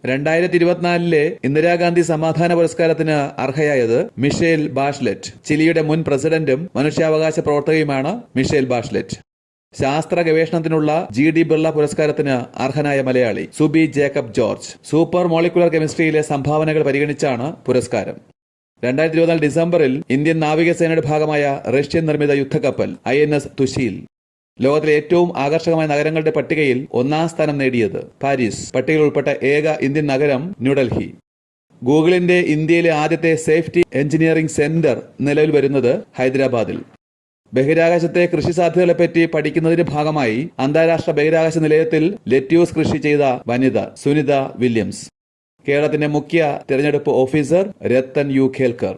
2024 ഇന്ദിരാഗാന്ധി സമാധാന പുരസ്കാരത്തിന് അർഹയായത് Michel Bachelet. ചിലിയുടെ മുൻ പ്രസിഡന്റും മനുഷ്യാവകാശ പ്രവർത്തകയുമാണ് മിഷേൽ ബാഷ്ലെറ്റ്. ശാസ്ത്ര ഗവേഷണത്തിനുള്ള GD ബിർള പുരസ്കാരത്തിന് അർഹനായ മലയാളി സുബി ജേക്കബ് ജോർജ്. സൂപ്പർ മോളിക്കുലർ കെമിസ്ട്രിയിലെ സംഭാവനകൾ പരിഗണിച്ചാണ് പുരസ്കാരം. 2024 ഡിസംബറിൽ ഇന്ത്യൻ നാവികസേനയുടെ ഭാഗമായ റഷ്യൻ നിർമ്മിത യുദ്ധക്കപ്പൽ INS തുശീൽ ലോകത്തിലെ ഏറ്റവും ആകർഷകമായ നഗരങ്ങളുടെ പട്ടികയിൽ 1ാം സ്ഥാനം നേടിയത് പാരീസ്. പട്ടികയിൽ ഉൾപ്പെട്ട ഏക ഇന്ത്യൻ നഗരം ന്യൂഡൽഹി. ഗൂഗിളിന്റെ ഇന്ത്യയിലെ ആദ്യത്തെ സേഫ്റ്റി എഞ്ചിനീയറിംഗ് സെന്റർ നിലവിൽ വരുന്നത് ഹൈദരാബാദിൽ. ബഹിരാകാശത്തെ കൃഷി സാധ്യതകളെപ്പറ്റി പഠിക്കുന്നതിന്റെ ഭാഗമായി അന്താരാഷ്ട്ര ബഹിരാകാശ നിലയത്തിൽ ലെറ്റ്യൂസ് കൃഷി ചെയ്ത വനിത സുനിത വില്യംസ്. കേരളത്തിന്റെ മുഖ്യ തിരഞ്ഞെടുപ്പ് ഓഫീസർ രത്തൻ U ഖേൽക്കർ.